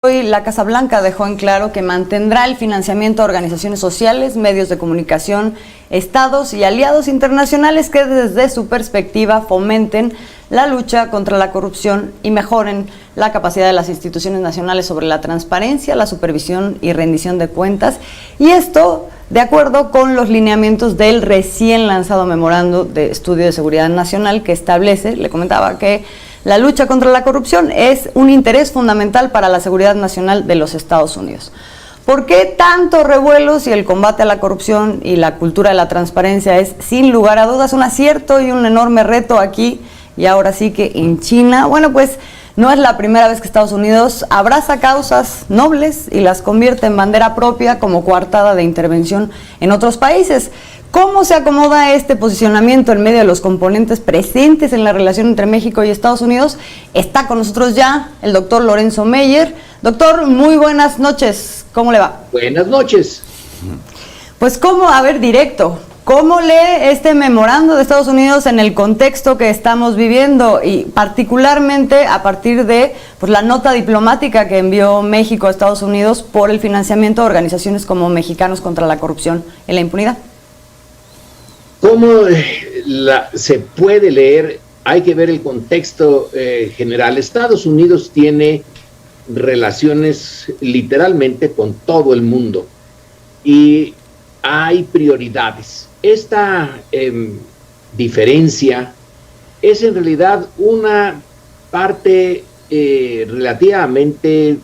Hoy la Casa Blanca dejó en claro que mantendrá el financiamiento a organizaciones sociales, medios de comunicación, estados y aliados internacionales que desde su perspectiva fomenten la lucha contra la corrupción y mejoren la capacidad de las instituciones nacionales sobre la transparencia, la supervisión y rendición de cuentas. Y esto de acuerdo con los lineamientos del recién lanzado Memorando de Estudio de Seguridad Nacional que establece, le comentaba, que la lucha contra la corrupción es un interés fundamental para la seguridad nacional de los Estados Unidos. ¿Por qué tanto revuelo si el combate a la corrupción y la cultura de la transparencia es, sin lugar a dudas, un acierto y un enorme reto aquí y ahora sí que en China? Bueno, pues no es la primera vez que Estados Unidos abraza causas nobles y las convierte en bandera propia como coartada de intervención en otros países. ¿Cómo se acomoda este posicionamiento en medio de los componentes presentes en la relación entre México y Estados Unidos? Está con nosotros ya el doctor Lorenzo Meyer. Doctor, muy buenas noches. ¿Cómo le va? Buenas noches. Pues cómo, a ver, directo, ¿cómo lee este memorando de Estados Unidos en el contexto que estamos viviendo y particularmente a partir de la nota diplomática que envió México a Estados Unidos por el financiamiento de organizaciones como Mexicanos contra la Corrupción y la Impunidad? ¿Cómo se puede leer? Hay que ver el contexto general. Estados Unidos tiene relaciones literalmente con todo el mundo y hay prioridades. Esta diferencia es en realidad una parte relativamente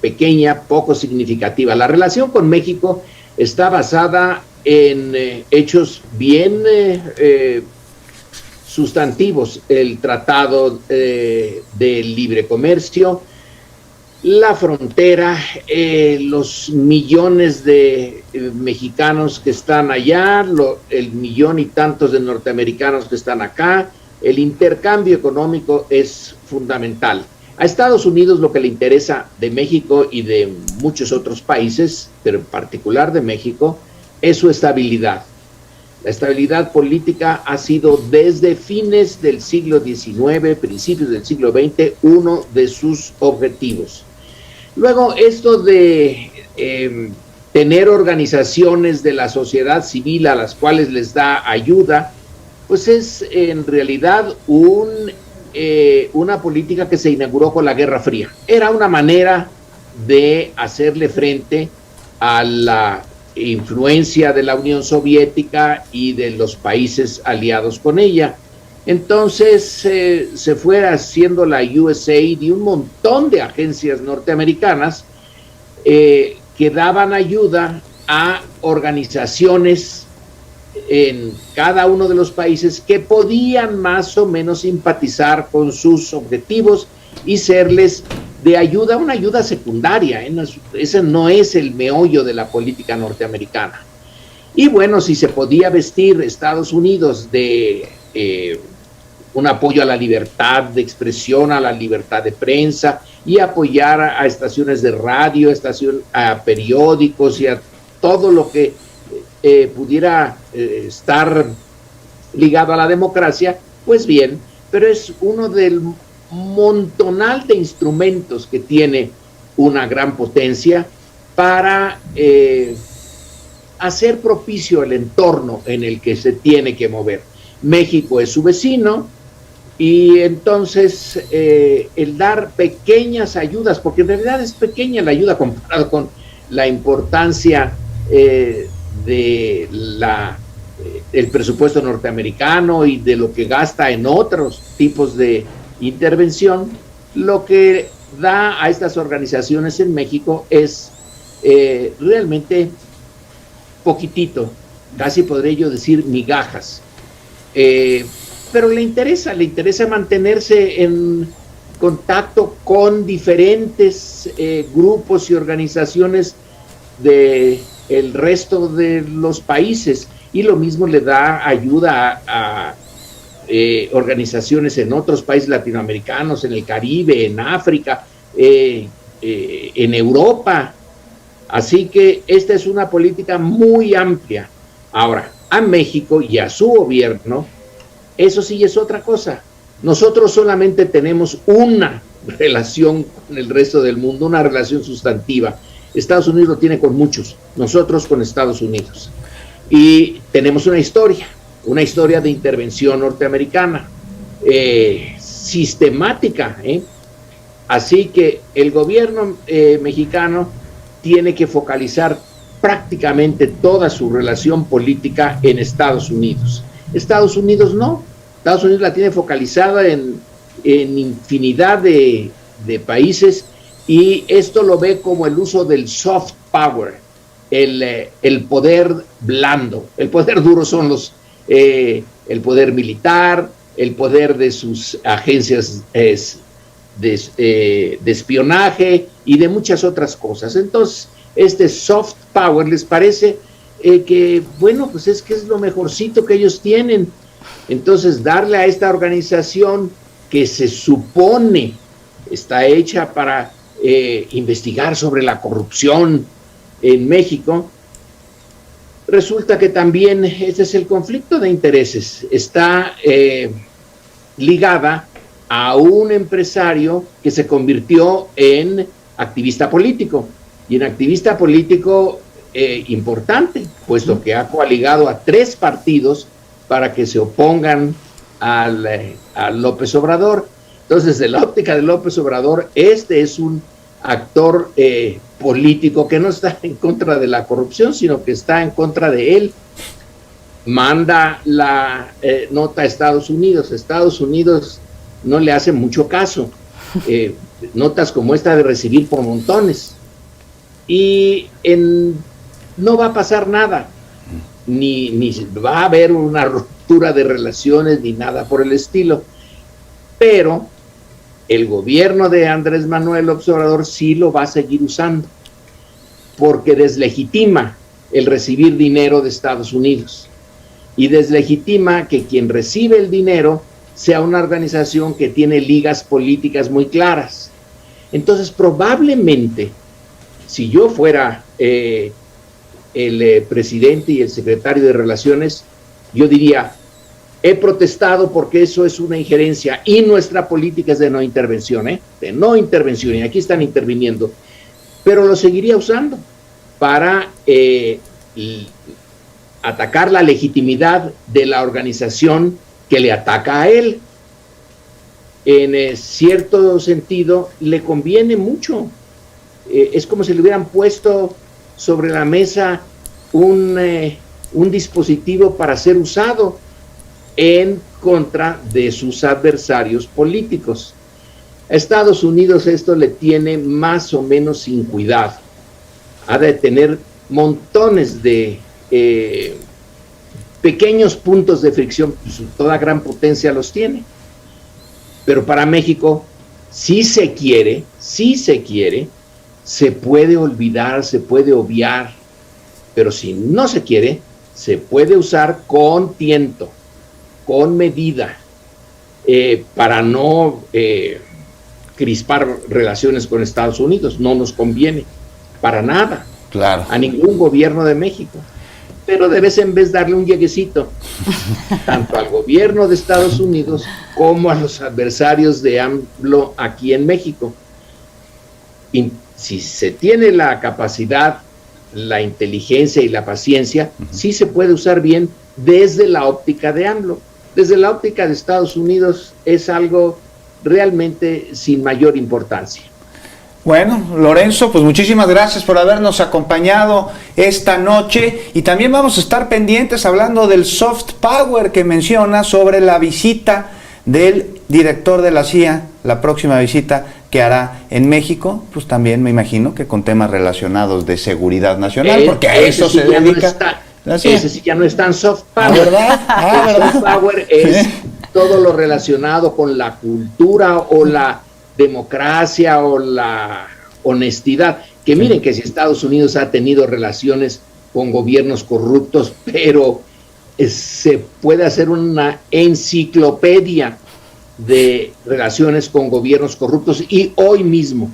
pequeña, poco significativa. La relación con México está basada en hechos bien sustantivos: el Tratado de Libre Comercio, la frontera, los millones de mexicanos que están allá, el millón y tantos de norteamericanos que están acá. El intercambio económico es fundamental. A Estados Unidos lo que le interesa de México y de muchos otros países, pero en particular de México, es su estabilidad. La estabilidad política ha sido desde fines del siglo XIX, principios del siglo XX, uno de sus objetivos. Luego, esto de tener organizaciones de la sociedad civil a las cuales les da ayuda, pues es en realidad una política que se inauguró con la Guerra Fría. Era una manera de hacerle frente a la influencia de la Unión Soviética y de los países aliados con ella. Entonces se fue haciendo la USAID y un montón de agencias norteamericanas que daban ayuda a organizaciones en cada uno de los países que podían más o menos simpatizar con sus objetivos y serles de ayuda, una ayuda secundaria, ese no es el meollo de la política norteamericana. Y bueno, si se podía vestir Estados Unidos de un apoyo a la libertad de expresión, a la libertad de prensa, y apoyar a estaciones de radio, a periódicos y a todo lo que pudiera estar ligado a la democracia, pues bien, pero es uno del montonal de instrumentos que tiene una gran potencia para hacer propicio el entorno en el que se tiene que mover. México es su vecino y entonces el dar pequeñas ayudas, porque en realidad es pequeña la ayuda comparado con la importancia el presupuesto norteamericano y de lo que gasta en otros tipos de intervención, lo que da a estas organizaciones en México es realmente poquitito, casi podría yo decir migajas, pero le interesa mantenerse en contacto con diferentes grupos y organizaciones del resto de los países, y lo mismo le da ayuda a organizaciones en otros países latinoamericanos, en el Caribe, en África, en Europa. Así que esta es una política muy amplia. Ahora, a México y a su gobierno, eso sí es otra cosa. Nosotros solamente tenemos una relación con el resto del mundo, una relación sustantiva. Estados Unidos lo tiene con muchos, nosotros con Estados Unidos. Y tenemos una historia de intervención norteamericana, sistemática, Así que el gobierno mexicano tiene que focalizar prácticamente toda su relación política en Estados Unidos. Estados Unidos no. Estados Unidos la tiene focalizada en infinidad de países, y esto lo ve como el uso del soft power, el poder blando. El poder duro son el poder militar, el poder de sus agencias de espionaje y de muchas otras cosas. Entonces, este soft power les parece que, bueno, pues es que es lo mejorcito que ellos tienen. Entonces, darle a esta organización que se supone está hecha para investigar sobre la corrupción en México, resulta que también este es el conflicto de intereses. Está ligada a un empresario que se convirtió en activista político, y en activista político importante, puesto que ha coaligado a 3 partidos para que se opongan a López Obrador. Entonces, de la óptica de López Obrador, este es un actor político que no está en contra de la corrupción, sino que está en contra de él. Manda la nota a Estados Unidos. Estados Unidos no le hace mucho caso. Notas como esta de recibir por montones. Y no va a pasar nada. Ni va a haber una ruptura de relaciones ni nada por el estilo. Pero el gobierno de Andrés Manuel López Obrador sí lo va a seguir usando, porque deslegitima el recibir dinero de Estados Unidos y deslegitima que quien recibe el dinero sea una organización que tiene ligas políticas muy claras. Entonces, probablemente, si yo fuera el presidente y el secretario de Relaciones, yo diría: he protestado porque eso es una injerencia, y nuestra política es de no intervención, de no intervención, y aquí están interviniendo, pero lo seguiría usando para atacar la legitimidad de la organización que le ataca a él. En cierto sentido, le conviene mucho. Es como si le hubieran puesto sobre la mesa un dispositivo para ser usado en contra de sus adversarios políticos. A Estados Unidos esto le tiene más o menos sin cuidado. Ha de tener montones de pequeños puntos de fricción, pues toda gran potencia los tiene. Pero para México, si se quiere, se puede olvidar, se puede obviar, pero si no se quiere, se puede usar con tiento, con medida, para no crispar relaciones con Estados Unidos. No nos conviene para nada, claro, a ningún gobierno de México. Pero de vez en vez darle un lleguecito tanto al gobierno de Estados Unidos como a los adversarios de AMLO aquí en México. Y si se tiene la capacidad, la inteligencia y la paciencia, sí se puede usar bien desde la óptica de AMLO. Desde la óptica de Estados Unidos es algo realmente sin mayor importancia. Bueno, Lorenzo, pues muchísimas gracias por habernos acompañado esta noche, y también vamos a estar pendientes hablando del soft power que menciona, sobre la visita del director de la CIA, la próxima visita que hará en México, pues también me imagino que con temas relacionados de seguridad nacional, porque a eso se dedica. Ese sí ya no es tan soft power. ¿Verdad? ¿verdad? Soft power es todo lo relacionado con la cultura o la democracia o la honestidad. Que miren que si Estados Unidos ha tenido relaciones con gobiernos corruptos, pero se puede hacer una enciclopedia de relaciones con gobiernos corruptos, y hoy mismo.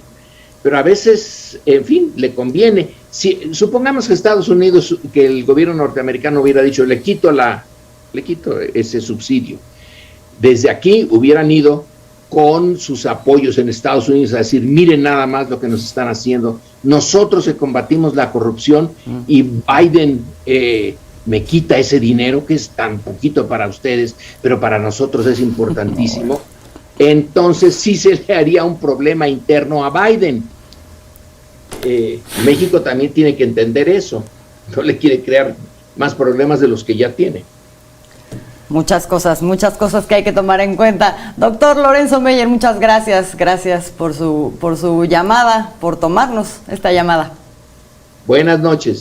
Pero a veces, en fin, le conviene. Si supongamos que Estados Unidos, que el gobierno norteamericano hubiera dicho: le quito ese subsidio. Desde aquí hubieran ido con sus apoyos en Estados Unidos a decir, miren nada más lo que nos están haciendo. Nosotros que combatimos la corrupción y Biden me quita ese dinero que es tan poquito para ustedes, pero para nosotros es importantísimo. Entonces sí se le haría un problema interno a Biden. México también tiene que entender eso. No le quiere crear más problemas de los que ya tiene. Muchas cosas que hay que tomar en cuenta. Doctor Lorenzo Meyer, muchas gracias. Gracias por su llamada, por tomarnos esta llamada. Buenas noches.